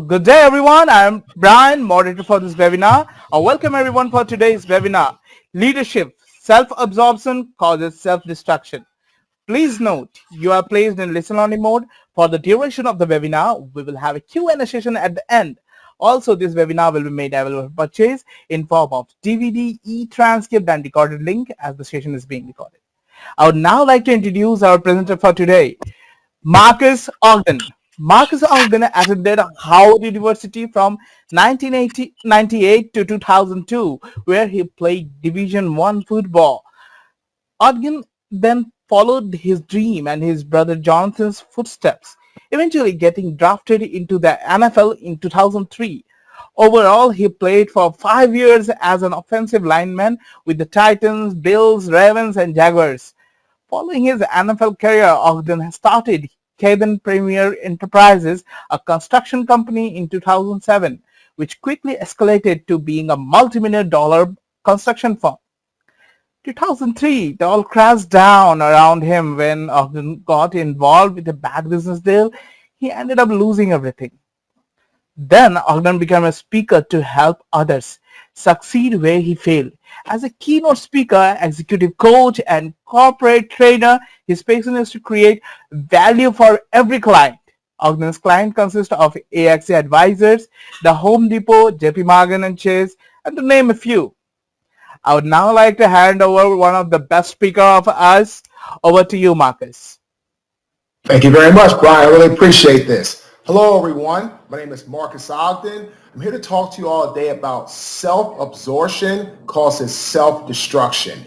good day everyone. I'm Brian, moderator for this webinar. Welcome everyone for today's webinar. Leadership, self-absorption causes self-destruction. Please note, you are placed in listen-only mode for the duration of the webinar. We will have a Q&A session at the end. Also, this webinar will be made available for purchase in form of DVD, e-transcript and recorded link as the session is being recorded. I would now like to introduce our presenter for today, Marques Ogden. Marques Ogden attended Howard University from 1998 to 2002, where he played Division I football. Ogden then followed his dream and his brother Jonathan's footsteps, eventually getting drafted into the NFL in 2003. Overall, he played for 5 years as an offensive lineman with the Titans, Bills, Ravens, and Jaguars. Following his NFL career, Ogden started Caden Premier Enterprises, a construction company in 2007, which quickly escalated to being a multi-million-dollar construction firm. 2003, it all crashed down around him when Ogden got involved with a bad business deal. He ended up losing everything. Then Ogden became a speaker to help others succeed where he failed. As a keynote speaker, executive coach, and corporate trainer, his passion is to create value for every client. Ogden's client consists of AXA Advisors, the Home Depot, JP Morgan and Chase, and to name a few. I would now like to hand over one of the best speakers of us. Over to you, Marques. Thank you very much, Brian. I really appreciate this. Hello, everyone. My name is Marques Ogden. I'm here to talk to you all today about self-absorption causes self-destruction.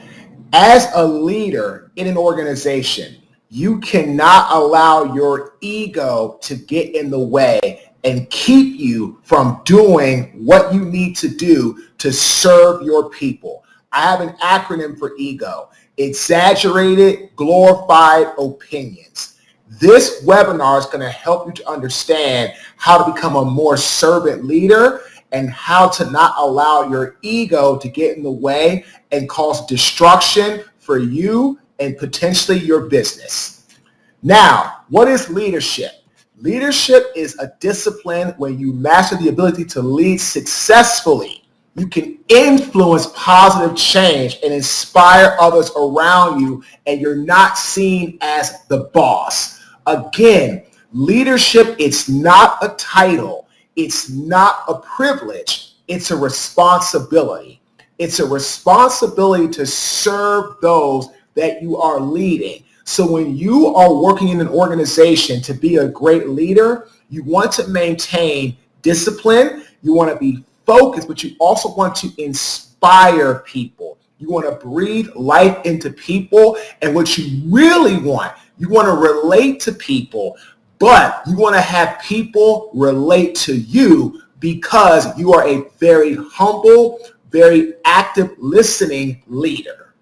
As a leader in an organization, you cannot allow your ego to get in the way and keep you from doing what you need to do to serve your people. I have an acronym for ego: exaggerated, glorified opinions. This webinar is going to help you to understand how to become a more servant leader and how to not allow your ego to get in the way and cause destruction for you and potentially your business. Now, what is leadership? Leadership is a discipline where you master the ability to lead successfully. You can influence positive change and inspire others around you, and you're not seen as the boss. Again, leadership, it's not a title. It's not a privilege. It's a responsibility. It's a responsibility to serve those that you are leading. So when you are working in an organization to be a great leader, you want to maintain discipline. You want to be focused, but you also want to inspire people. You want to breathe life into people. And what you really want, you want to relate to people, but you want to have people relate to you because you are a very humble, very active listening leader.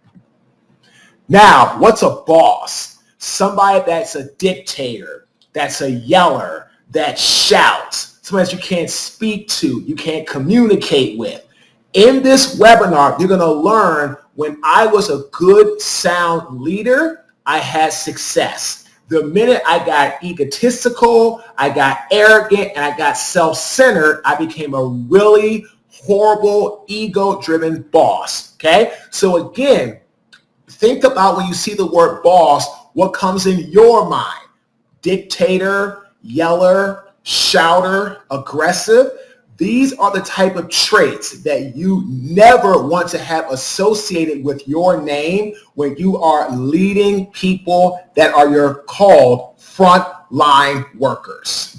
Now, what's a boss? Somebody that's a dictator, that's a yeller, that shouts, somebody that you can't speak to, you can't communicate with. In this webinar, you're going to learn when I was a good, sound leader, I had success. The minute I got egotistical, I got arrogant, and I got self-centered, I became a really horrible, ego-driven boss. Okay? So again, think about when you see the word boss, what comes in your mind? Dictator, yeller, shouter, aggressive. These are the type of traits that you never want to have associated with your name when you are leading people that are your called frontline workers.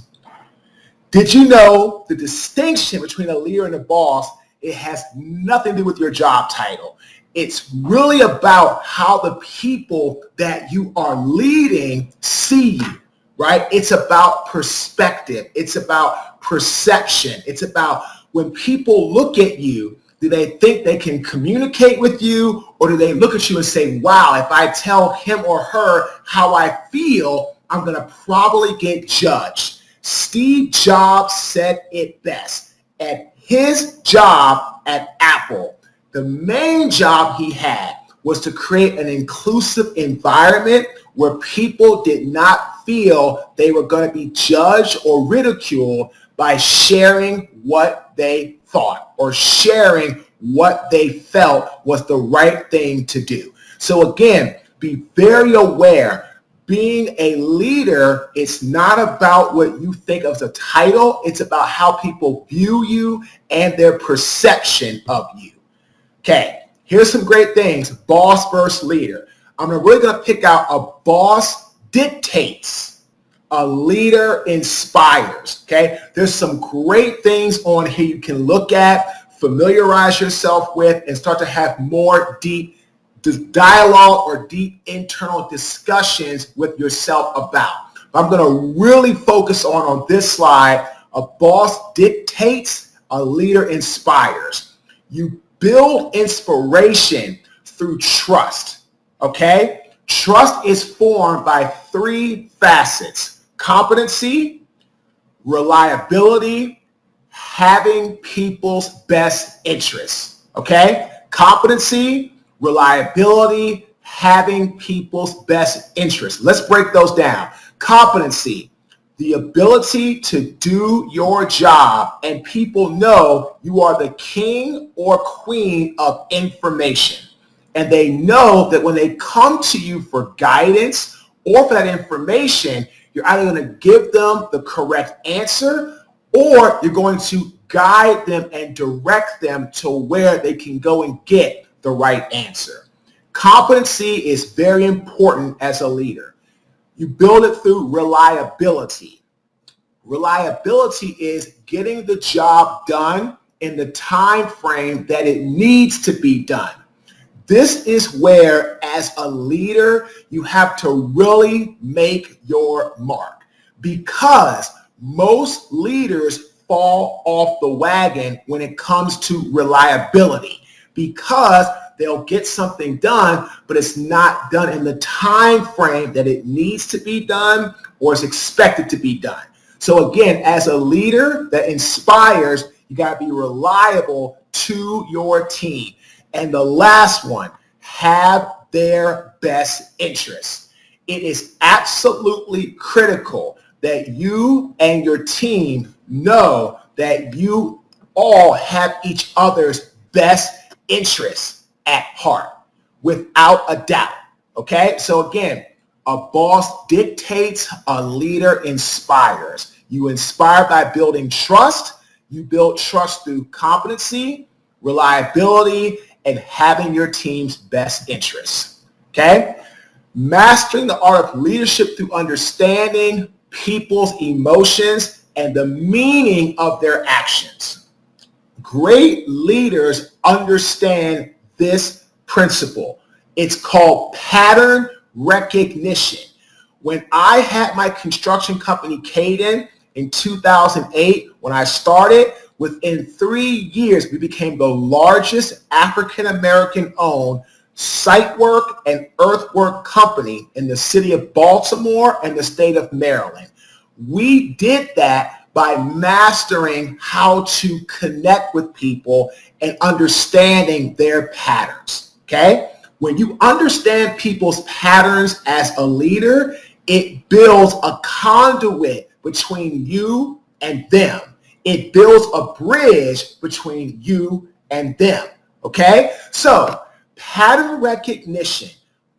Did you know the distinction between a leader and a boss? It has nothing to do with your job title. It's really about how the people that you are leading see you, right? It's about perspective. It's about perception. It's about when people look at you, do they think they can communicate with you, or do they look at you and say, wow, if I tell him or her how I feel, I'm going to probably get judged. Steve Jobs said it best. At his job at Apple, the main job he had was to create an inclusive environment where people did not feel they were going to be judged or ridiculed by sharing what they thought or sharing what they felt was the right thing to do. So again, be very aware. Being a leader, it's not about what you think of as a title. It's about how people view you and their perception of you. Okay, here's some great things. Boss versus leader. I'm really going to pick out a boss dictates, a leader inspires. Okay, there's some great things on here you can look at, familiarize yourself with, and start to have more deep dialogue or deep internal discussions with yourself about. I'm going to really focus on this slide. A boss dictates, a leader inspires. You build inspiration through trust, okay? Trust is formed by three facets: competency, reliability, having people's best interests, okay? Competency, reliability, having people's best interests. Let's break those down. Competency, the ability to do your job, and people know you are the king or queen of information. And they know that when they come to you for guidance or for that information, you're either going to give them the correct answer or you're going to guide them and direct them to where they can go and get the right answer. Competency is very important as a leader. You build it through reliability. Reliability is getting the job done in the time frame that it needs to be done. This is where, as a leader, you have to really make your mark, because most leaders fall off the wagon when it comes to reliability, because they'll get something done, but it's not done in the time frame that it needs to be done or is expected to be done. So again, as a leader that inspires, you got to be reliable to your team. And the last one, have their best interests. It is absolutely critical that you and your team know that you all have each other's best interests at heart, without a doubt. Okay, so again, a boss dictates, a leader inspires. You inspire by building trust. You build trust through competency, reliability, and having your team's best interests. Okay, mastering the art of leadership through understanding people's emotions and the meaning of their actions. Great leaders understand this principle. It's called pattern recognition. When I had my construction company, Caden, in 2008, when I started, within 3 years, we became the largest African-American owned site work and earthwork company in the city of Baltimore and the state of Maryland. We did that by mastering how to connect with people and understanding their patterns, okay? When you understand people's patterns as a leader, it builds a conduit between you and them. It builds a bridge between you and them, okay? So, pattern recognition,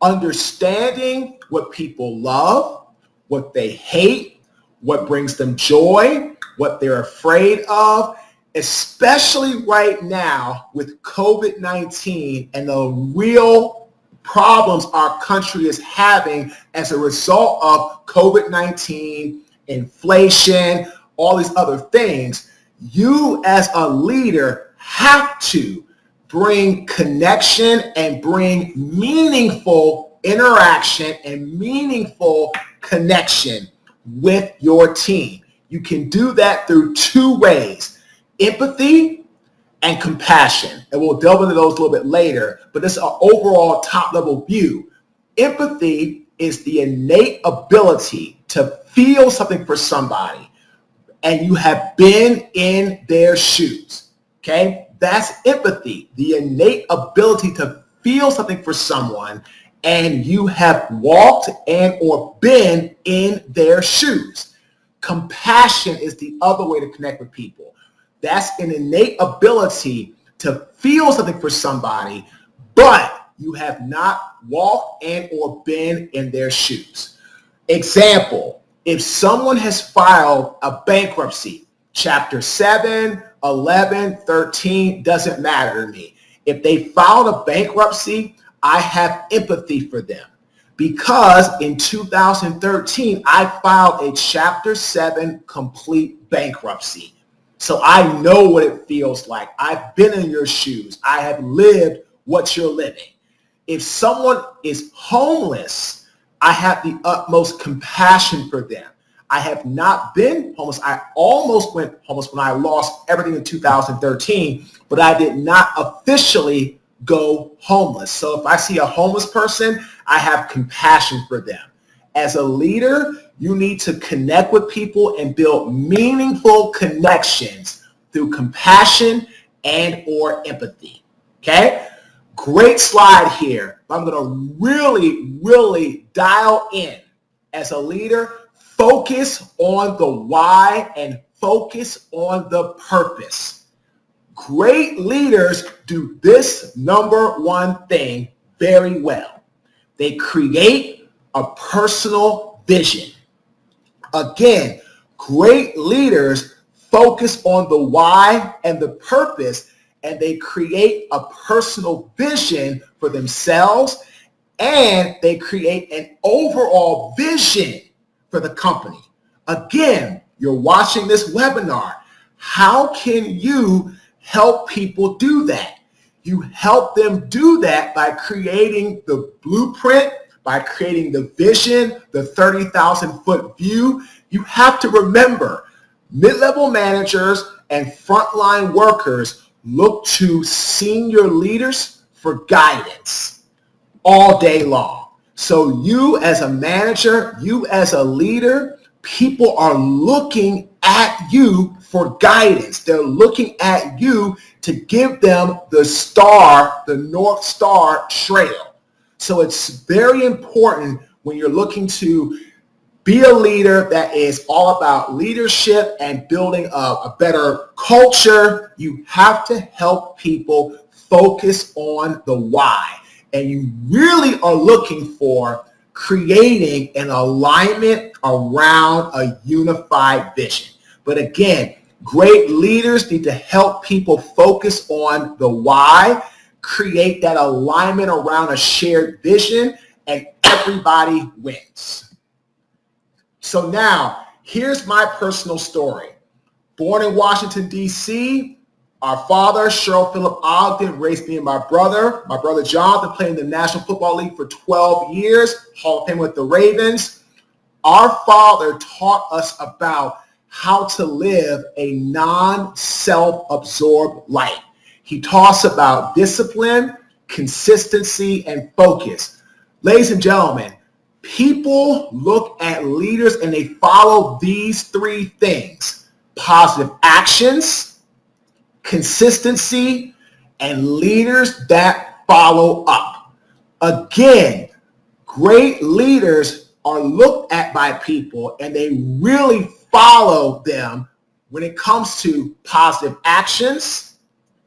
understanding what people love, what they hate, what brings them joy, what they're afraid of, especially right now with COVID-19 and the real problems our country is having as a result of COVID-19, inflation, all these other things. You as a leader have to bring connection and bring meaningful interaction and meaningful connection with your team. You can do that through two ways: empathy and compassion. And we'll delve into those a little bit later, but this is an overall top-level view. Empathy is the innate ability to feel something for somebody, and you have been in their shoes, okay? That's empathy, the innate ability to feel something for someone, and you have walked and or been in their shoes. Compassion is the other way to connect with people. That's an innate ability to feel something for somebody, but you have not walked and or been in their shoes. Example, if someone has filed a bankruptcy, chapter 7, 11, 13, doesn't matter to me. If they filed a bankruptcy, I have empathy for them because in 2013, I filed a chapter 7 complete bankruptcy. So I know what it feels like. I've been in your shoes. I have lived what you're living. If someone is homeless, I have the utmost compassion for them. I have not been homeless. I almost went homeless when I lost everything in 2013, but I did not officially go homeless. So if I see a homeless person, I have compassion for them. As a leader, you need to connect with people and build meaningful connections through compassion and or empathy. Okay? Great slide here. I'm going to really dial in. As a leader, focus on the why and focus on the purpose. Great leaders do this number one thing very well. They create a personal vision. Again, great leaders focus on the why and the purpose, and they create a personal vision for themselves, and they create an overall vision for the company. Again, you're watching this webinar. How can you help people do that? You help them do that by creating the blueprint, by creating the vision, the 30,000 foot view. You have to remember, mid-level managers and frontline workers look to senior leaders for guidance all day long. So you as a manager, you as a leader, people are looking at you for guidance. They're looking at you to give them the star, the North Star trail. So it's very important when you're looking to be a leader that is all about leadership and building a better culture. You have to help people focus on the why. And you really are looking for creating an alignment around a unified vision. But again, great leaders need to help people focus on the why, create that alignment around a shared vision, and everybody wins. So now, here's my personal story. Born in Washington, D.C., our father, Cheryl Phillip Ogden, raised me and my brother. My brother Jonathan played in the National Football League for 12 years, Hall of Fame with the Ravens. Our father taught us about how to live a non-self-absorbed life. He taught us about discipline, consistency, and focus. Ladies and gentlemen, people look at leaders and they follow these three things: positive actions, consistency, and leaders that follow up. Again, great leaders are looked at by people and they really follow them when it comes to positive actions,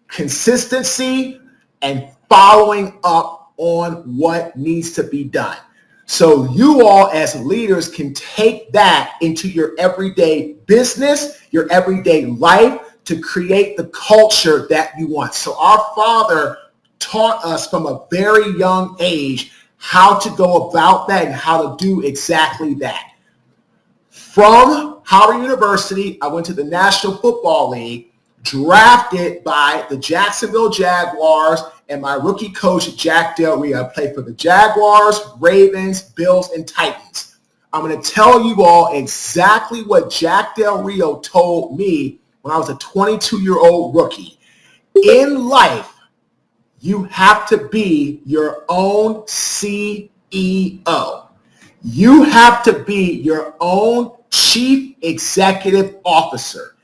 consistency, and following up on what needs to be done. So you all as leaders can take that into your everyday business, your everyday life, to create the culture that you want. So our father taught us from a very young age how to go about that and how to do exactly that. From Howard University, I went to the National Football League, drafted by the Jacksonville Jaguars, and my rookie coach, Jack Del Rio. I played for the Jaguars, Ravens, Bills, and Titans. I'm going to tell you all exactly what Jack Del Rio told me when I was a 22-year-old rookie. In life, you have to be your own CEO. You have to be your own chief executive officer.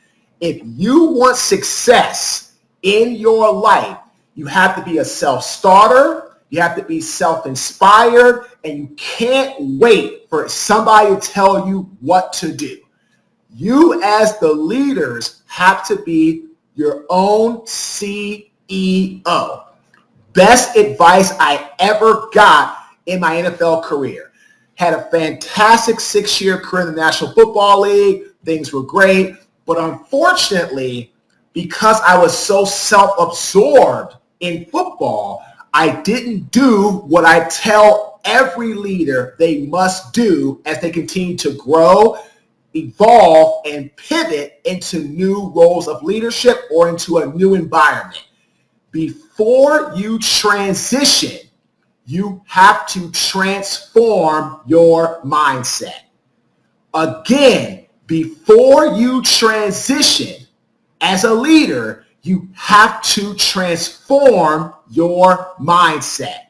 If you want success in your life, you have to be a self-starter, you have to be self-inspired, and you can't wait for somebody to tell you what to do. You as the leaders have to be your own CEO. Best advice I ever got in my NFL career. Had a fantastic 6-year career in the National Football League. Things were great. But unfortunately, because I was so self-absorbed in football, I didn't do what I tell every leader they must do as they continue to grow, evolve, and pivot into new roles of leadership or into a new environment. Before you transition, you have to transform your mindset. Again, before you transition as a leader, you have to transform your mindset.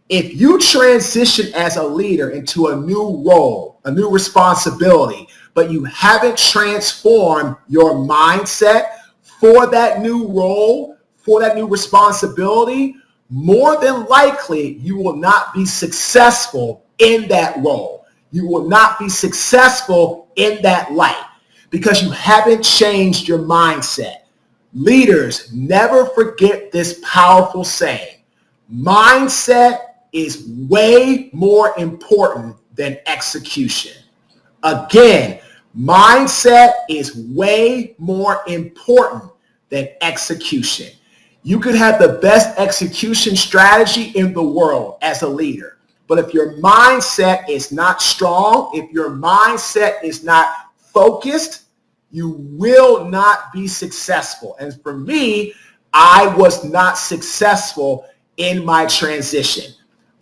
If you transition as a leader into a new role, a new responsibility, but you haven't transformed your mindset for that new role, for that new responsibility, more than likely you will not be successful in that role. You will not be successful in that light because you haven't changed your mindset. Leaders, never forget this powerful saying. Mindset is way more important than execution. Again, mindset is way more important than execution. You could have the best execution strategy in the world as a leader, but if your mindset is not strong, if your mindset is not focused, you will not be successful. And for me, I was not successful in my transition.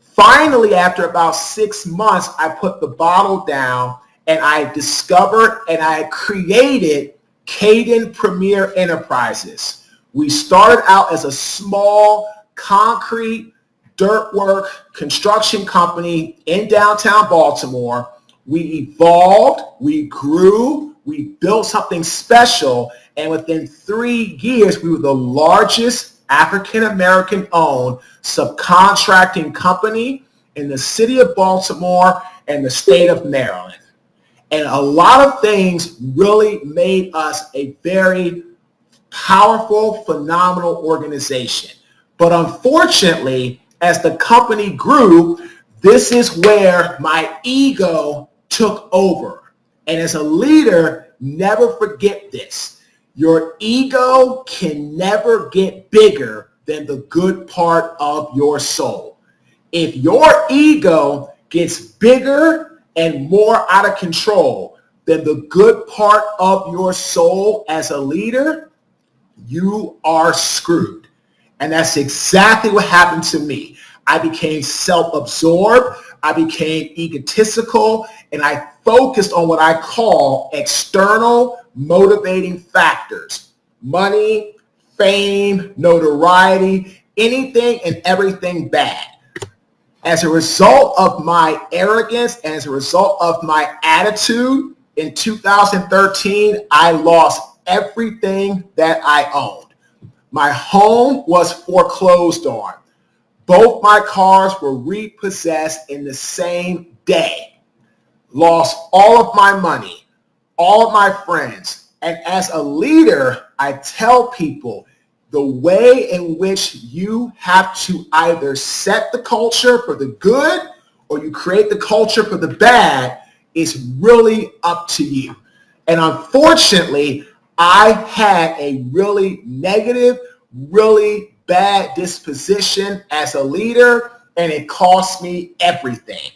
Finally, after about 6 months, I put the bottle down and I discovered and I created Caden Premier Enterprises. We started out as a small concrete dirt work construction company in downtown Baltimore. We evolved, we grew, we built something special, and within 3 years, we were the largest African-American owned subcontracting company in the city of Baltimore and the state of Maryland. And a lot of things really made us a very powerful, phenomenal organization. But unfortunately, as the company grew, this is where my ego took over. And as a leader, never forget this. Your ego can never get bigger than the good part of your soul. If your ego gets bigger and more out of control than the good part of your soul as a leader, you are screwed. And that's exactly what happened to me. I became self-absorbed, I became egotistical, and I focused on what I call external motivating factors. Money, fame, notoriety, anything and everything bad. As a result of my arrogance and as a result of my attitude, in 2013, I lost everything that I owned. My home was foreclosed on. Both my cars were repossessed in the same day. Lost all of my money, all of my friends. And as a leader, I tell people the way in which you have to either set the culture for the good or you create the culture for the bad is really up to you. And unfortunately, I had a really negative, really bad disposition as a leader, and it cost me everything.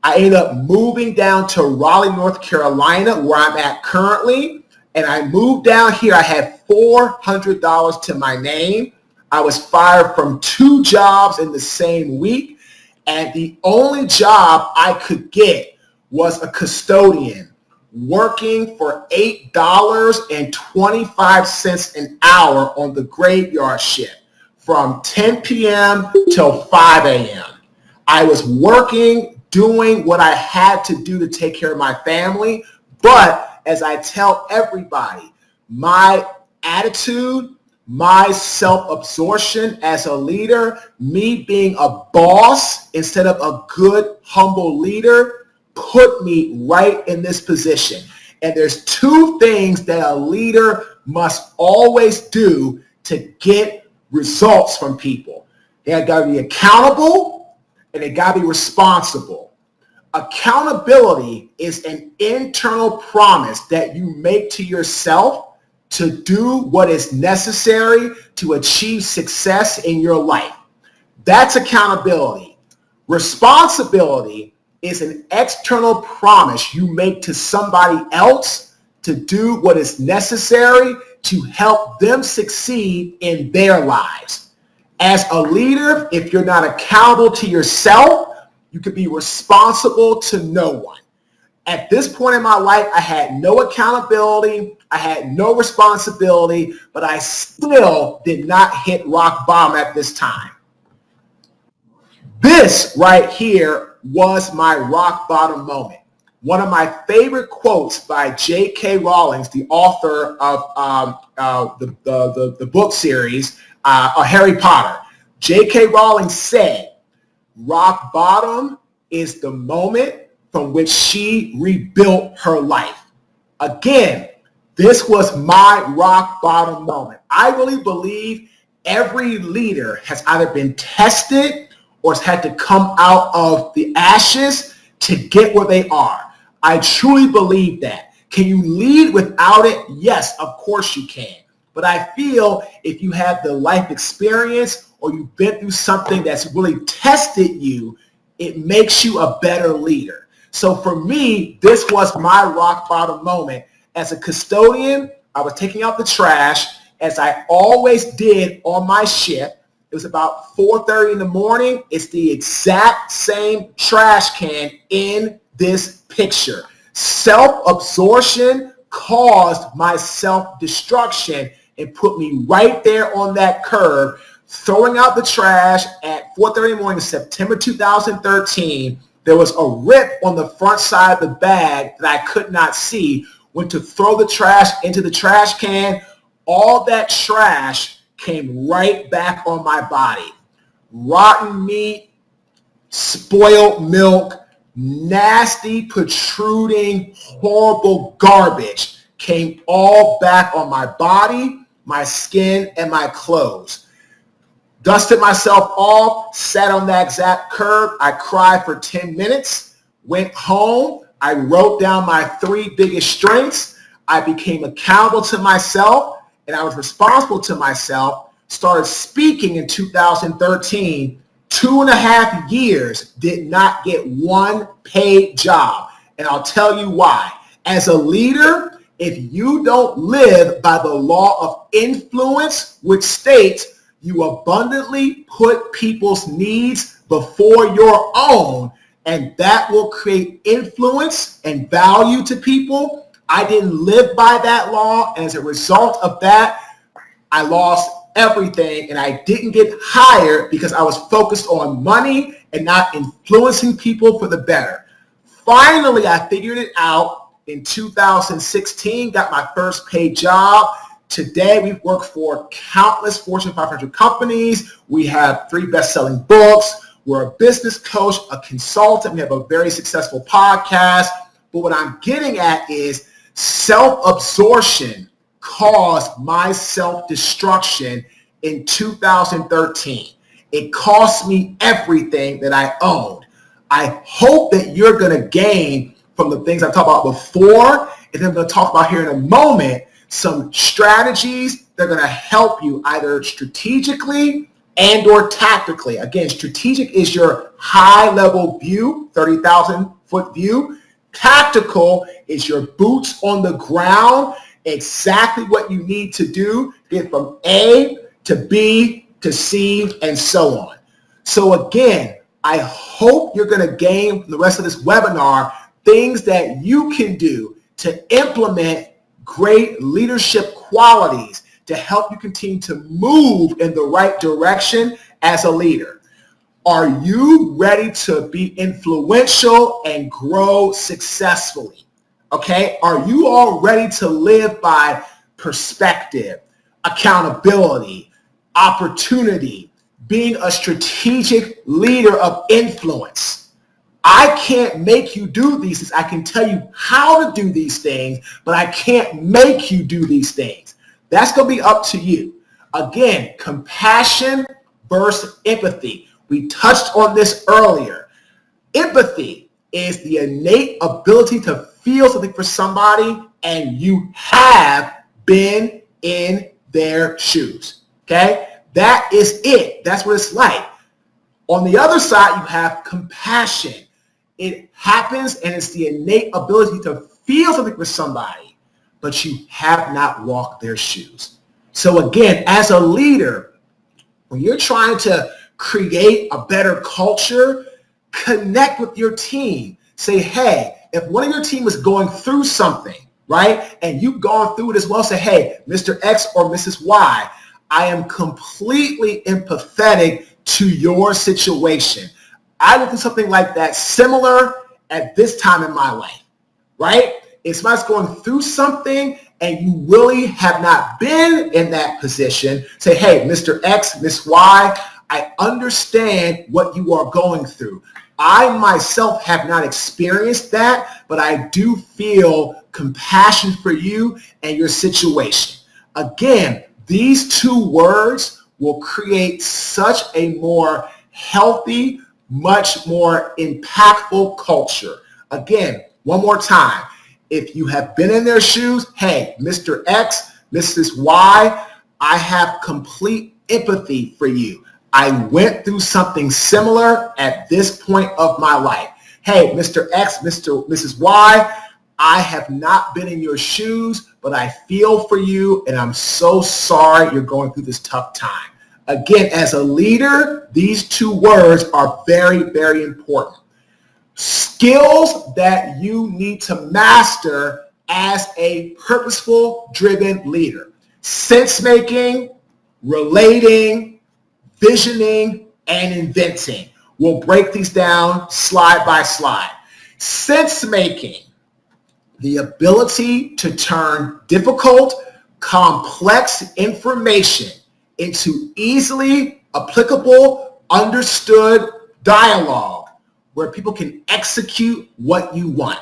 I ended up moving down to Raleigh, North Carolina, where I'm at currently. And I moved down here. I had $400 to my name. I was fired from 2 jobs in the same week. And the only job I could get was a custodian working for $8.25 an hour on the graveyard shift from 10 p.m. till 5 a.m. I was working, doing what I had to do to take care of my family. But as I tell everybody, my attitude, my self-absorption as a leader, me being a boss instead of a good, humble leader, put me right in this position. And there's two things that a leader must always do to get results from people. They got to be accountable and they got to be responsible. Accountability is an internal promise that you make to yourself to do what is necessary to achieve success in your life. That's accountability. Responsibility is an external promise you make to somebody else to do what is necessary to help them succeed in their lives. As a leader, if you're not accountable to yourself, you could be responsible to no one. At this point in my life, I had no accountability, I had no responsibility, but I still did not hit rock bottom at this time. This right here was my rock bottom moment. One of my favorite quotes by J.K. Rowling, the author of the book series, Harry Potter. J.K. Rowling said, rock bottom is the moment from which she rebuilt her life. Again, this was my rock bottom moment. I really believe every leader has either been tested or has had to come out of the ashes to get where they are. I truly believe that. Can you lead without it? Yes, of course you can. But I feel if you have the life experience or you've been through something that's really tested you, it makes you a better leader. So for me, this was my rock bottom moment. As a custodian, I was taking out the trash, as I always did on my shift. It was about 4:30 in the morning. It's the exact same trash can in this picture. Self-absorption caused my self-destruction and put me right there on that curb, throwing out the trash at 4:30 in the morning, September 2013. There was a rip on the front side of the bag that I could not see. Went to throw the trash into the trash can. All that trash came right back on my body. Rotten meat, spoiled milk, nasty, protruding, horrible garbage came all back on my body, my skin, and my clothes. Dusted myself off, sat on that exact curb. I cried for 10 minutes, went home. I wrote down my 3 biggest strengths. I became accountable to myself, and I was responsible to myself. Started speaking in 2013. 2.5 years, did not get one paid job. And I'll tell you why. As a leader, if you don't live by the law of influence, which states you abundantly put people's needs before your own, and that will create influence and value to people. I didn't live by that law, and as a result of that, I lost everything, and I didn't get hired because I was focused on money and not influencing people for the better. Finally, I figured it out in 2016, got my first paid job. Today, we've worked for countless Fortune 500 companies. We have 3 best-selling books. We're a business coach, a consultant. We have a very successful podcast. But what I'm getting at is self-absorption caused my self-destruction in 2013. It cost me everything that I owned. I hope that you're going to gain from the things I talked about before, and then I'm going to talk about here in a moment some strategies that are going to help you either strategically and or tactically. Again, strategic is your high-level view, 30,000-foot view. Tactical is your boots on the ground, exactly what you need to do to get from A to B to C and so on. So again, I hope you're going to gain from the rest of this webinar things that you can do to implement great leadership qualities to help you continue to move in the right direction as a leader. Are you ready to be influential and grow successfully? Okay, are you all ready to live by perspective, accountability, opportunity, being a strategic leader of influence? I can't make you do these things. I can tell you how to do these things, but I can't make you do these things. That's going to be up to you. Again, compassion versus empathy. We touched on this earlier. Empathy is the innate ability to feel something for somebody, and you have been in their shoes. Okay? That is it. That's what it's like. On the other side, you have compassion. It happens, and it's the innate ability to feel something for somebody, but you have not walked their shoes. So again, as a leader, when you're trying to create a better culture, connect with your team. Say, hey, if one of your team is going through something, right, and you've gone through it as well, say, hey, Mr. X or Mrs. Y, I am completely empathetic to your situation. I went through something like that similar at this time in my life, right? If somebody's going through something and you really have not been in that position, say, hey, Mr. X, Miss Y, I understand what you are going through. I myself have not experienced that, but I do feel compassion for you and your situation. Again, these two words will create such a more healthy, much more impactful culture. Again, one more time. If you have been in their shoes, hey, Mr. X, Mrs. Y, I have complete empathy for you. I went through something similar at this point of my life. Hey, Mr. X, Mrs. Y, I have not been in your shoes, but I feel for you, and I'm so sorry you're going through this tough time. Again, as a leader, these two words are very, very important. Skills that you need to master as a purposeful, driven leader. Sense making, relating, visioning, and inventing. We'll break these down slide by slide. Sense making, the ability to turn difficult, complex information into easily applicable, understood dialogue where people can execute what you want.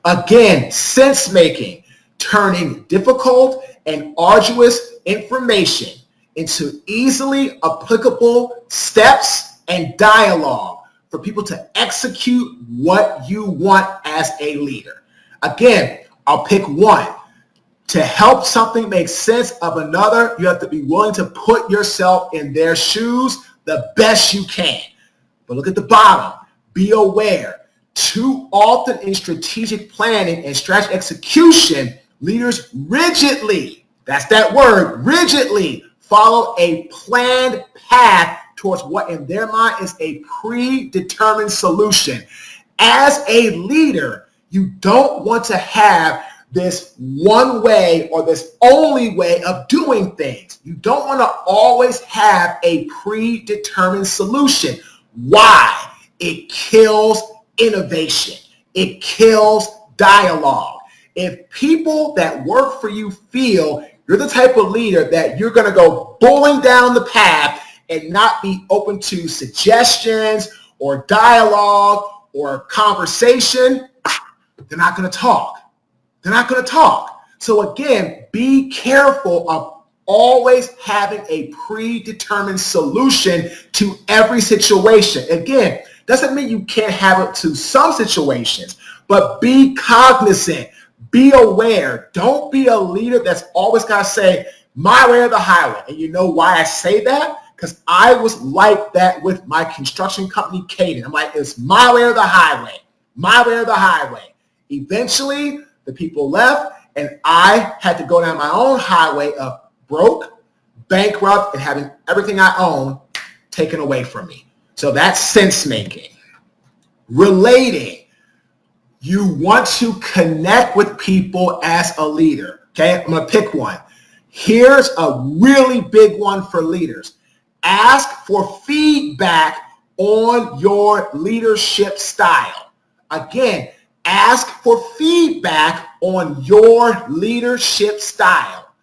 Again, sense making, turning difficult and arduous information into easily applicable steps and dialogue for people to execute what you want as a leader. Again, I'll pick one. To help something make sense of another, you have to be willing to put yourself in their shoes the best you can. But look at the bottom. Be aware. Too often in strategic planning and strategy execution, leaders rigidly, that's that word, rigidly follow a planned path towards what in their mind is a predetermined solution. As a leader, you don't want to have this one way or this only way of doing things. You don't want to always have a predetermined solution. Why? It kills innovation. It kills dialogue. If people that work for you feel you're the type of leader that you're going to go bowling down the path and not be open to suggestions or dialogue or conversation, they're not going to talk. They're not going to talk. So again, be careful of always having a predetermined solution to every situation. Again, doesn't mean you can't have it to some situations, but be cognizant, be aware. Don't be a leader that's always got to say, my way or the highway. And you know why I say that? Because I was like that with my construction company, Caden. I'm like, it's my way or the highway. My way or the highway. Eventually, the people left, and I had to go down my own highway of broke, bankrupt, and having everything I own taken away from me. So that's sense making. Relating. You want to connect with people as a leader. Okay, I'm going to pick one. Here's a really big one for leaders. Ask for feedback on your leadership style. Again, ask for feedback on your leadership style.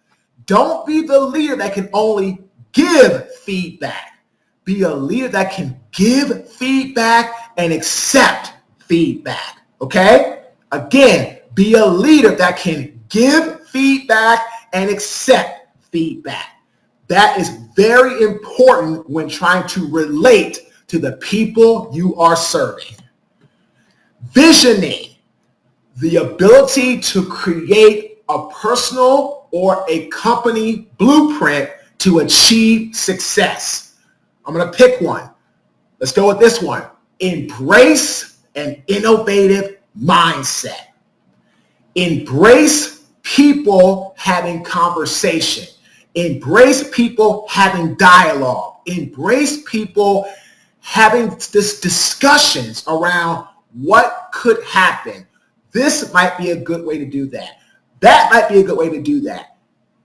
Don't be the leader that can only give feedback. Be a leader that can give feedback and accept feedback. Okay? Again, be a leader that can give feedback and accept feedback. That is very important when trying to relate to the people you are serving. Visioning, the ability to create a personal or a company blueprint to achieve success. I'm going to pick one. Let's go with this one. Embrace an innovative mindset. Embrace people having conversation. Embrace people having dialogue. Embrace people having this discussions around what could happen. This might be a good way to do that. That might be a good way to do that.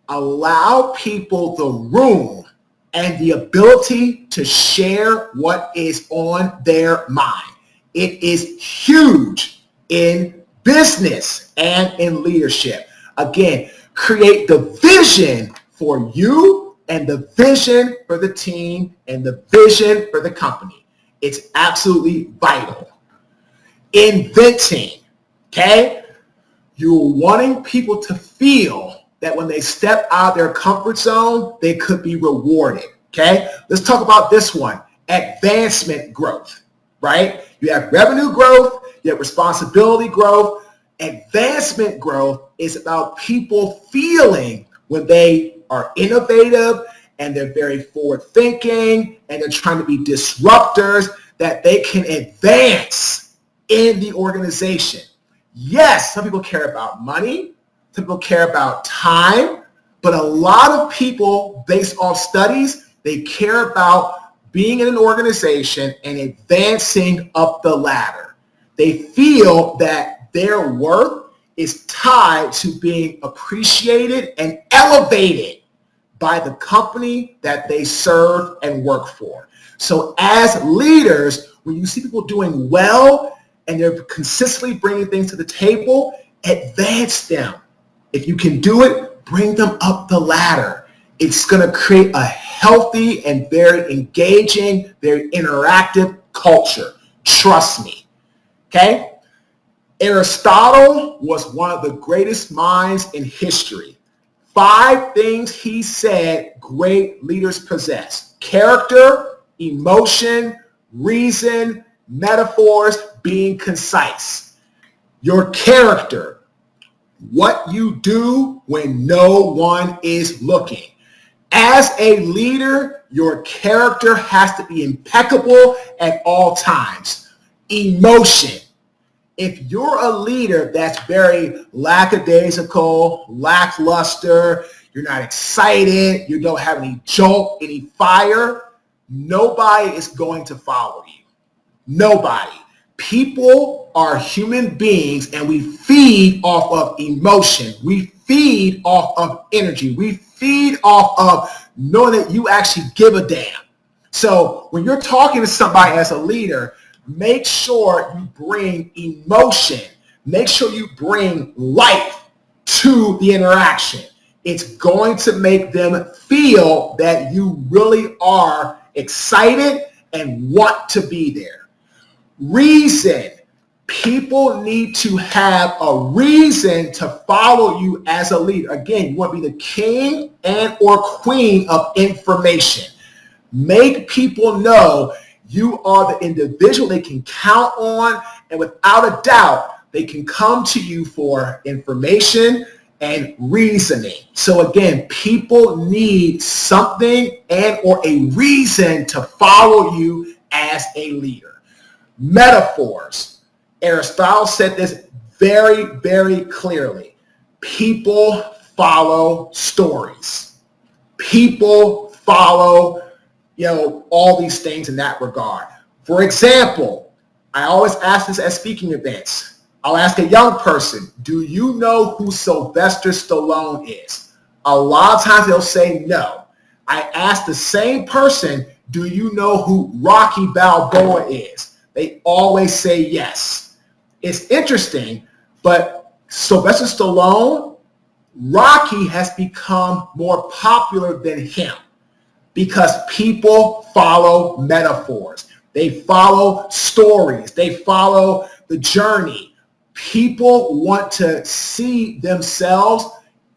Allow people the room and the ability to share what is on their mind. It is huge in business and in leadership. Again, create the vision for you and the vision for the team and the vision for the company. It's absolutely vital. Inventing, okay? You're wanting people to feel that when they step out of their comfort zone, they could be rewarded, okay? Let's talk about this one, advancement growth, right? You have revenue growth, you have responsibility growth. Advancement growth is about people feeling when they are innovative and they're very forward thinking and they're trying to be disruptors, that they can advance in the organization. Yes, some people care about money, some people care about time, but a lot of people, based on studies, they care about being in an organization and advancing up the ladder. They feel that their worth is tied to being appreciated and elevated by the company that they serve and work for. So as leaders, when you see people doing well and they're consistently bringing things to the table, advance them. If you can do it, bring them up the ladder. It's going to create a healthy and very engaging, very interactive culture. Trust me. Okay? Aristotle was one of the greatest minds in history. 5 things he said great leaders possess: character, emotion, reason, metaphors, being concise. Your character, what you do when no one is looking. As a leader, your character has to be impeccable at all times. Emotion. If you're a leader that's very lackadaisical, lackluster, you're not excited, you don't have any jolt, any fire, nobody is going to follow you. Nobody. People are human beings and we feed off of emotion. We feed off of energy. We feed off of knowing that you actually give a damn. So when you're talking to somebody as a leader, make sure you bring emotion. Make sure you bring life to the interaction. It's going to make them feel that you really are excited and want to be there. Reason. People need to have a reason to follow you as a leader. Again, you want to be the king and or queen of information. Make people know you are the individual they can count on, and without a doubt, they can come to you for information and reasoning. So again, people need something and or a reason to follow you as a leader. Metaphors. Aristotle said this very, very clearly. People follow stories. People follow all these things in that regard. For example, I always ask this at speaking events. I'll ask a young person, do you know who Sylvester Stallone is? A lot of times they'll say no. I ask the same person, do you know who Rocky Balboa is? They always say yes. It's interesting, but Sylvester Stallone, Rocky has become more popular than him, because people follow metaphors. They follow stories. They follow the journey. People want to see themselves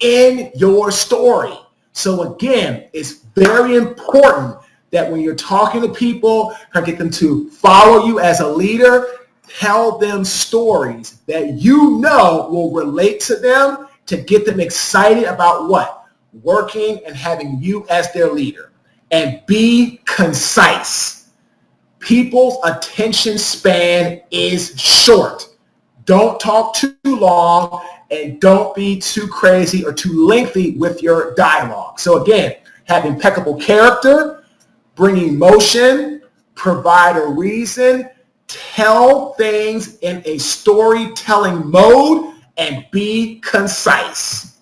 in your story. So again, it's very important that when you're talking to people, try to get them to follow you as a leader, tell them stories that you know will relate to them to get them excited about what? Working and having you as their leader. And be concise. People's attention span is short. Don't talk too long and don't be too crazy or too lengthy with your dialogue. So again, have impeccable character, bring emotion, provide a reason, tell things in a storytelling mode, and be concise.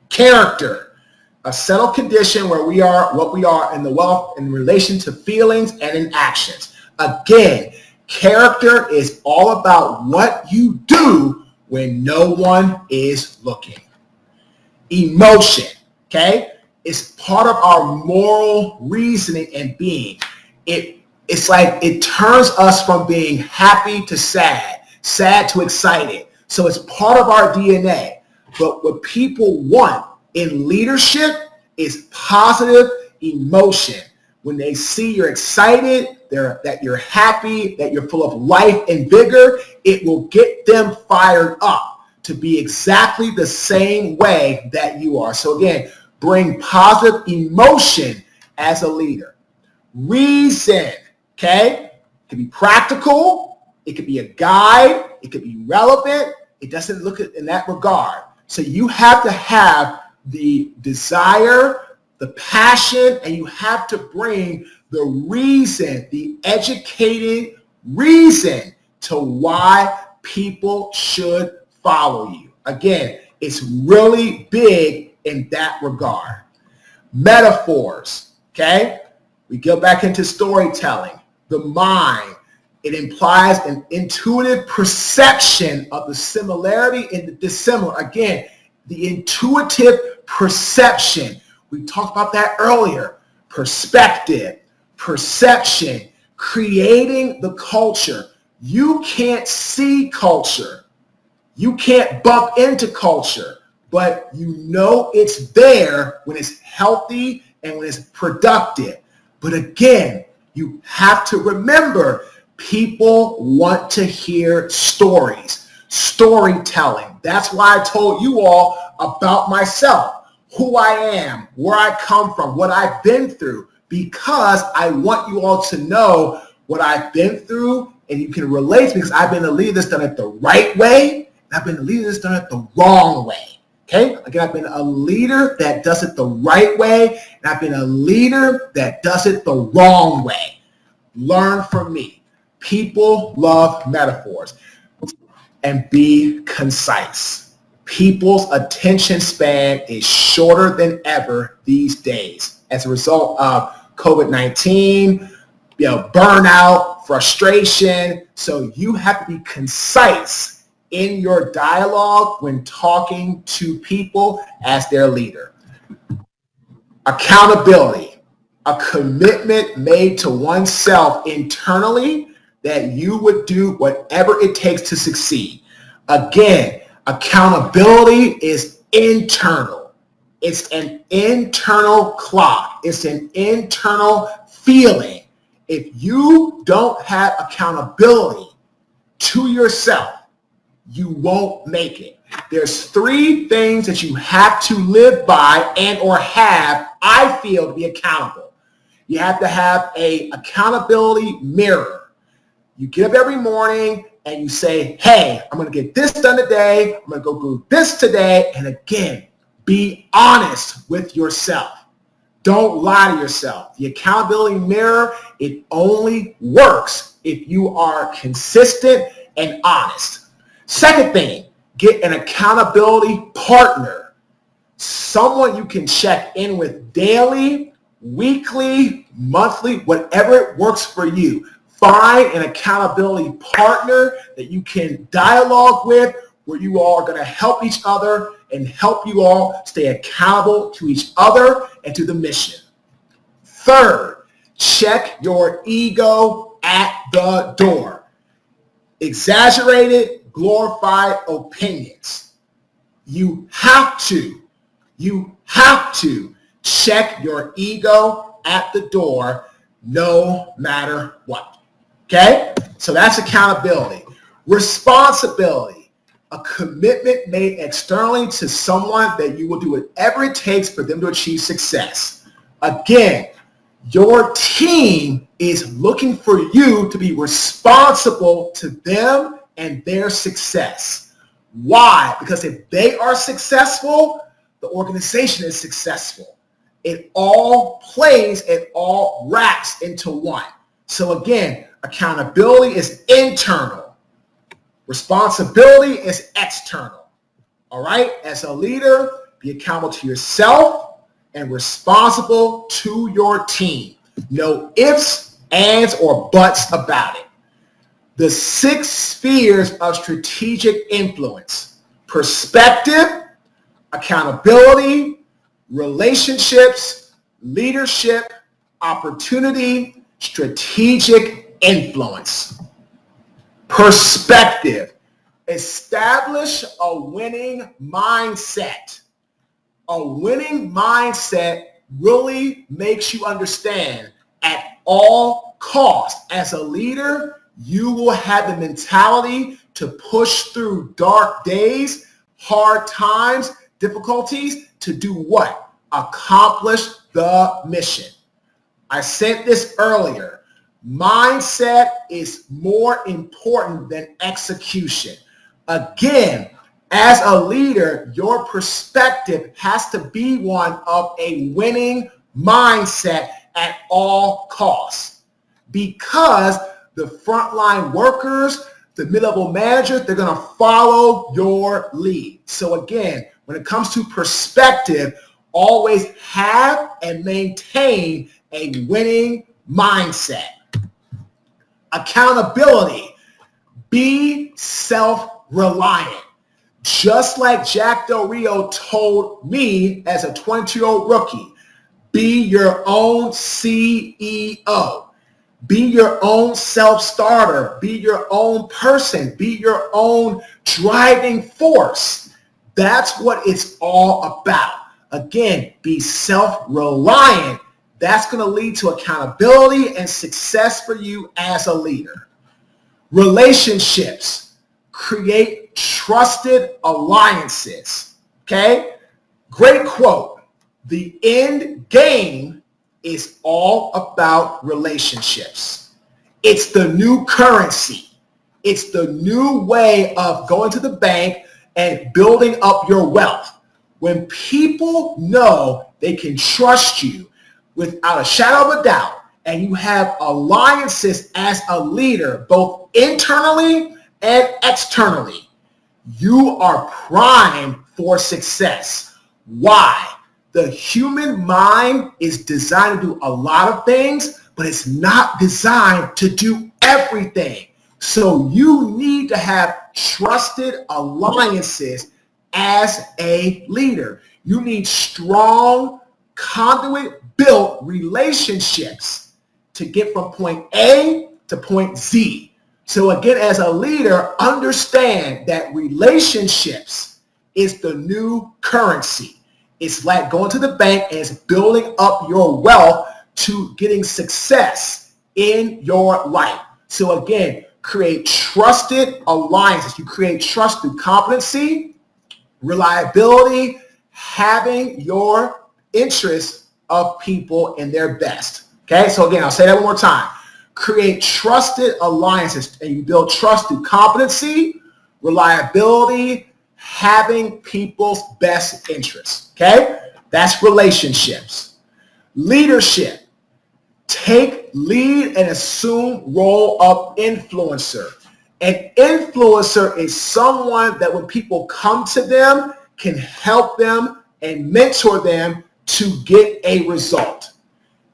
Character, a settled condition where we are what we are in the wealth in relation to feelings and in actions. Again, character is all about what you do when no one is looking. Emotion, okay, is part of our moral reasoning and being. It's like it turns us from being happy to sad, sad to excited. So it's part of our DNA. But what people want in leadership is positive emotion. When they see you're excited, that you're happy, that you're full of life and vigor, it will get them fired up to be exactly the same way that you are. So again, bring positive emotion as a leader. Reason, okay? It could be practical. It could be a guide. It could be relevant. It doesn't look at in that regard. So you have to have the desire, the passion, and you have to bring the reason, the educated reason to why people should follow you. Again, it's really big in that regard. Metaphors, okay? We go back into storytelling. The mind, it implies an intuitive perception of the similarity and the dissimilar. Again, the intuitive perception. We talked about that earlier. Perspective, perception, creating the culture. You can't see culture. You can't bump into culture, but you know it's there when it's healthy and when it's productive. But again, you have to remember, people want to hear stories, storytelling. That's why I told you all about myself, who I am, where I come from, what I've been through, because I want you all to know what I've been through and you can relate, because I've been a leader that's done it the right way, and I've been a leader that's done it the wrong way. Okay? Again, I've been a leader that does it the right way, and I've been a leader that does it the wrong way. Learn from me. People love metaphors. And be concise. People's attention span is shorter than ever these days as a result of COVID-19, burnout, frustration. So you have to be concise in your dialogue when talking to people as their leader. Accountability, a commitment made to oneself internally that you would do whatever it takes to succeed. Again, accountability is internal. It's an internal clock. It's an internal feeling. If you don't have accountability to yourself, you won't make it. There's 3 things that you have to live by and or have, I feel, to be accountable. You have to have an accountability mirror. You get up every morning and you say, hey, I'm going to get this done today. I'm going to go do this today. And again, be honest with yourself. Don't lie to yourself. The accountability mirror, it only works if you are consistent and honest. Second thing, get an accountability partner. Someone you can check in with daily, weekly, monthly, whatever it works for you. Find an accountability partner that you can dialogue with, where you all are going to help each other and help you all stay accountable to each other and to the mission. Third, check your ego at the door. exaggerated, glorified opinions. You have to check your ego at the door no matter what. Okay? So that's accountability. Responsibility, a commitment made externally to someone that you will do whatever it takes for them to achieve success. Again, your team is looking for you to be responsible to them and their success. Why? Because if they are successful, the organization is successful. It all plays, it all wraps into one. So again, accountability is internal. Responsibility is external. All right? As a leader, be accountable to yourself and responsible to your team. No ifs, ands, or buts about it. The 6 spheres of strategic influence: perspective, accountability, relationships, leadership, opportunity, strategic influence. Perspective. Establish a winning mindset. A winning mindset really makes you understand at all costs. As a leader, you will have the mentality to push through dark days, hard times, difficulties to do what? Accomplish the mission. I said this earlier. Mindset is more important than execution. Again, as a leader, your perspective has to be one of a winning mindset at all costs, because the frontline workers, the mid-level managers, they're going to follow your lead. So again, when it comes to perspective, always have and maintain a winning mindset. Accountability. Be self-reliant. Just like Jack Del Rio told me as a 22-year-old rookie, be your own CEO. Be your own self-starter. Be your own person. Be your own driving force. That's what it's all about. Again, be self-reliant. That's going to lead to accountability and success for you as a leader. Relationships. Create trusted alliances. Okay? Great quote. The end game is all about relationships. It's the new currency. It's the new way of going to the bank and building up your wealth. When people know they can trust you without a shadow of a doubt, and you have alliances as a leader, both internally and externally, you are primed for success. Why? The human mind is designed to do a lot of things, but it's not designed to do everything. So you need to have trusted alliances as a leader. You need strong, conduit-built relationships to get from point A to point Z. So again, as a leader, understand that relationships is the new currency. It's like going to the bank and it's building up your wealth to getting success in your life. So again, create trusted alliances. You create trust through competency, reliability, having your interests of people in their best. Okay, so again, I'll say that one more time. Create trusted alliances, and you build trust through competency, reliability, having people's best interests. Okay, that's relationships. Leadership. Take lead and assume role of influencer. An influencer is someone that when people come to them, can help them and mentor them to get a result.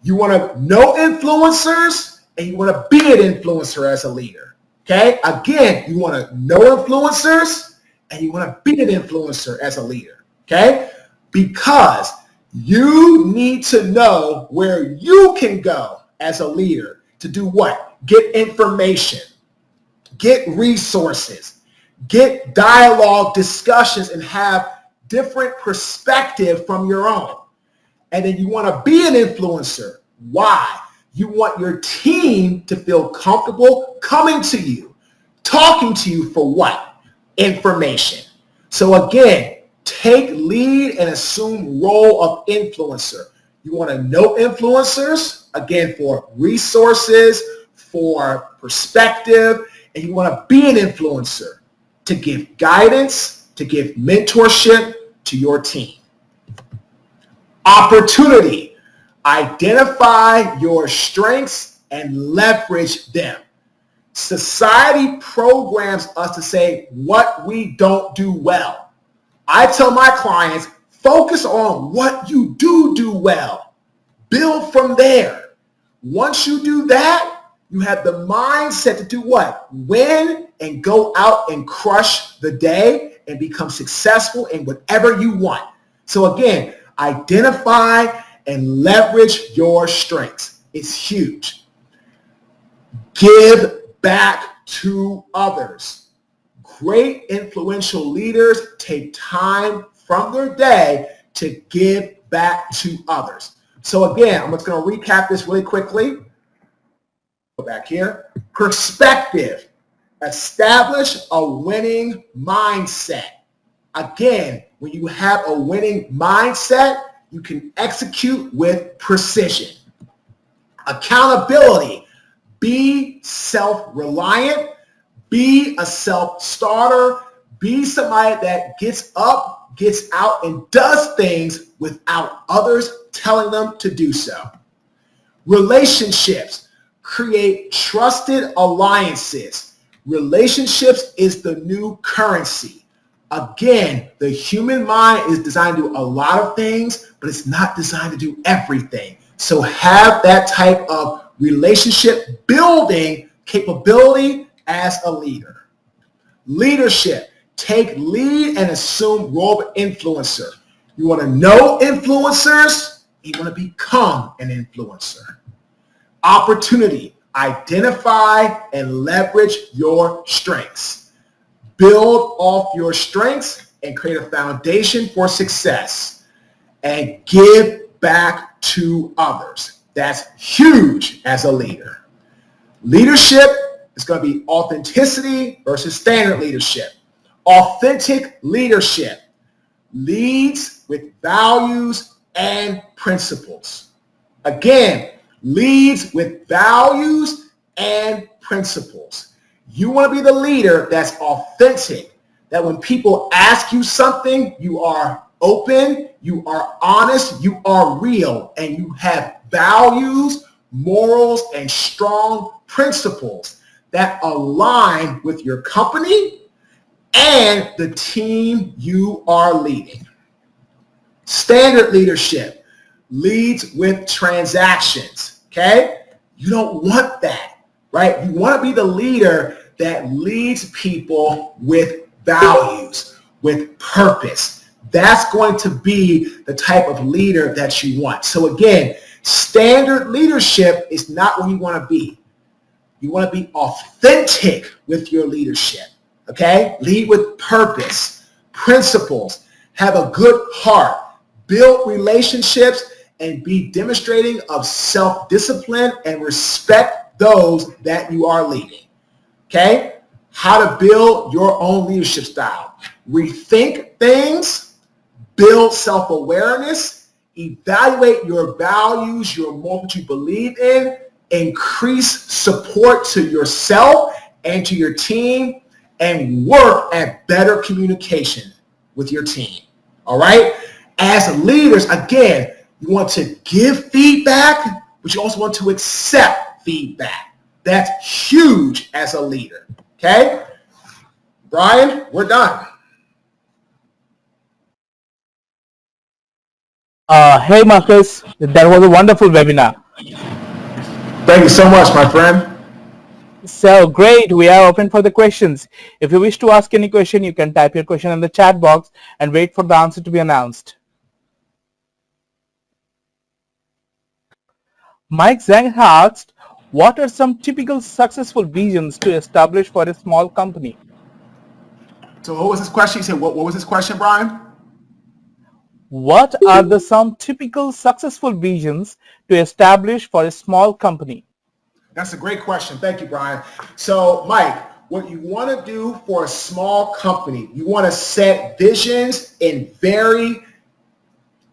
You want to know influencers and you want to be an influencer as a leader. Okay? Again, you want to know influencers and you want to be an influencer as a leader. Okay? Because you need to know where you can go as a leader to do what? Get information. get resources, get dialogue, discussions, and have different perspective from your own. And then you want to be an influencer. Why? You want your team to feel comfortable coming to you, talking to you for what? Information. So again, take lead and assume role of influencer. You want to know influencers, again, for resources, for perspective, and you want to be an influencer to give guidance, to give mentorship to your team. Opportunity. Identify your strengths and leverage them. Society programs us to say what we don't do well. I tell my clients, focus on what you do well. Build from there. Once you do that, you have the mindset to do what? Win and go out and crush the day and become successful in whatever you want. So again, identify and leverage your strengths. It's huge. Give back to others. Great influential leaders take time from their day to give back to others. So again, I'm just going to recap this really quickly. Go back here. Perspective. Establish a winning mindset. Again, when you have a winning mindset, you can execute with precision. Accountability. Be self-reliant. Be a self-starter. Be somebody that gets up, gets out, and does things without others telling them to do so. Relationships. Create trusted alliances. Relationships is the new currency. Again, the human mind is designed to do a lot of things, but it's not designed to do everything. So have that type of relationship building capability as a leader. Leadership. Take lead and assume role of influencer. You want to know influencers, you want to become an influencer. Opportunity. Identify and leverage your strengths. Build off your strengths and create a foundation for success. And give back to others. That's huge as a leader. Leadership is going to be authenticity versus standard leadership. Authentic leadership leads with values and principles. Again, leads with values and principles. You want to be the leader that's authentic, that when people ask you something, you are open, you are honest, you are real, and you have values, morals, and strong principles that align with your company and the team you are leading. Standard leadership leads with transactions, okay? You don't want that, right? You want to be the leader that leads people with values, with purpose. That's going to be the type of leader that you want. So again, standard leadership is not where you want to be. You want to be authentic with your leadership, okay? Lead with purpose, principles, have a good heart, build relationships, and be demonstrating of self-discipline and respect those that you are leading, okay? How to build your own leadership style. Rethink things, build self-awareness, evaluate your values, your what you believe in, increase support to yourself and to your team, and work at better communication with your team, all right? As leaders, again, you want to give feedback, but you also want to accept feedback. That's huge as a leader, okay? Brian, we're done. Hey Marcus, that was a wonderful webinar. Thank you so much, my friend. So great, we are open for the questions. If you wish to ask any question, you can type your question in the chat box and wait for the answer to be announced. Mike Zhang asked, What are some typical successful visions to establish for a small company? So what was this question? You said what was this question, Brian? What are the some typical successful visions to establish for a small company? That's a great question. Thank you, Brian. So, Mike, what you want to do for a small company, you want to set visions in very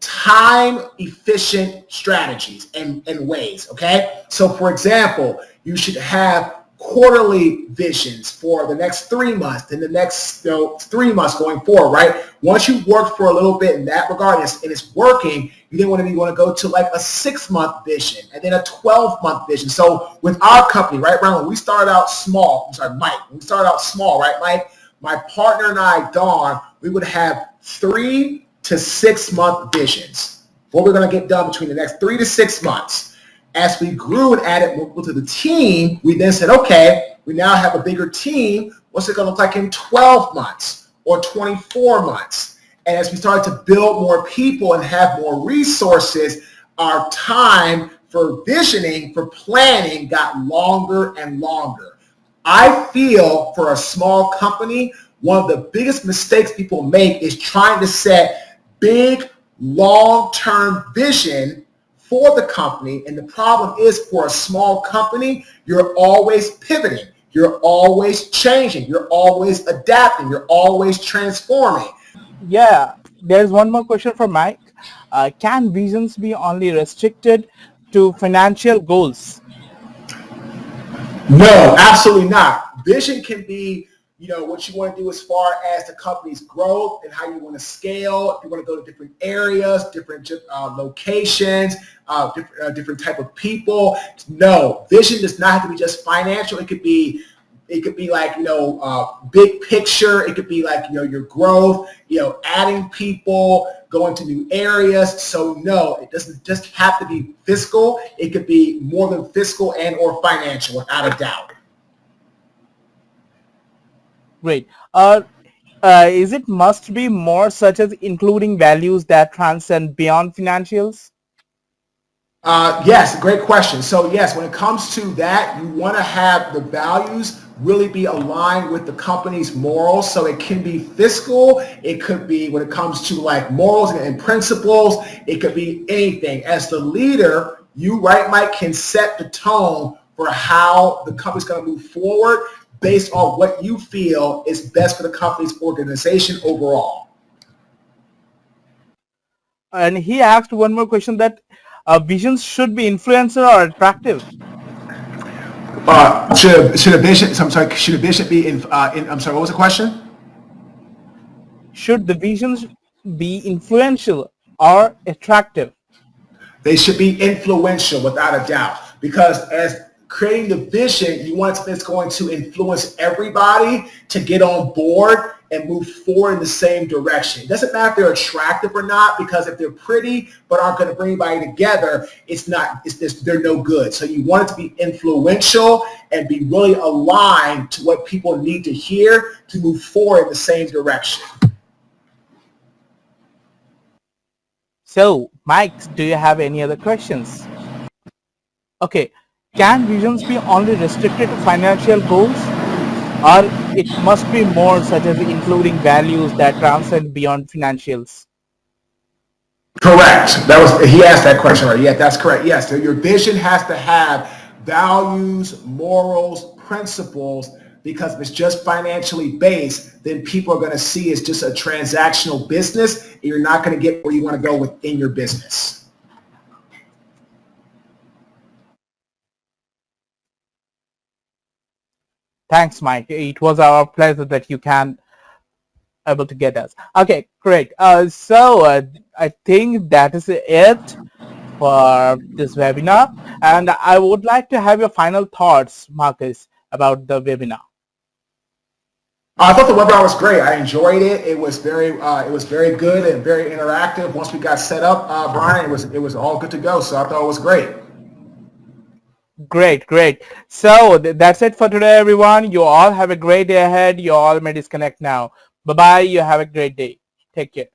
time efficient strategies and ways. Okay. So for example, you should have quarterly visions for the next 3 months and the next 3 months going forward, right? Once you've worked for a little bit in that regard and it's working, you then want to go to like a 6-month vision and then a 12-month vision. So with our company, right, Brian, when we started out small, Mike, when we started out small, right, Mike, my partner and I, Dawn, we would have 3 to 6 month visions. What we're going to get done between the next 3 to 6 months. As we grew and added more people to the team, we then said, okay, we now have a bigger team. What's it going to look like in 12 months or 24 months? And as we started to build more people and have more resources, our time for visioning, for planning got longer and longer. I feel for a small company, one of the biggest mistakes people make is trying to set big, long-term vision for the company. And the problem is for a small company, you're always pivoting. You're always changing. You're always adapting. You're always transforming. Yeah, there's one more question from Mike. Can visions be only restricted to financial goals? No, absolutely not. Vision can be, what you want to do as far as the company's growth and how you want to scale. If you want to go to different areas, different locations, different type of people. No, vision does not have to be just financial. It could be like, big picture. It could be like, your growth, adding people, going to new areas. So no, it doesn't just have to be fiscal. It could be more than fiscal and or financial, without a doubt. Great. Is it must be more such as including values that transcend beyond financials? Yes, great question. So yes, when it comes to that, you want to have the values really be aligned with the company's morals. So it can be fiscal. It could be when it comes to like morals and principles. It could be anything. As the leader, you, right, Mike, can set the tone for how the company's going to move forward based on what you feel is best for the company's organization overall. And he asked one more question that visions should be influencer or attractive. Should a vision? I'm sorry. Should a vision be in? I'm sorry. What was the question? Should the visions be influential or attractive? They should be influential, without a doubt, because as creating the vision, you want something that's going to influence everybody to get on board and move forward in the same direction. It doesn't matter if they're attractive or not, because if they're pretty but aren't going to bring anybody together, they're no good. So you want it to be influential and be really aligned to what people need to hear to move forward in the same direction. So, Mike, do you have any other questions? Okay. Can visions be only restricted to financial goals, or it must be more such as including values that transcend beyond financials? Correct. He asked that question right. Yeah, that's correct. Yes. So your vision has to have values, morals, principles, because if it's just financially based, then people are going to see it's just a transactional business, and you're not going to get where you want to go within your business. Thanks, Mike. It was our pleasure that you can able to get us. Okay, great. So I think that is it for this webinar, and I would like to have your final thoughts, Marques, about the webinar. I thought the webinar was great. I enjoyed it. It was very good and very interactive. Once we got set up, Brian, it was all good to go. So I thought it was great. Great. So that's it for today, everyone. You all have a great day ahead. You all may disconnect now. Bye-bye. You have a great day. Take care.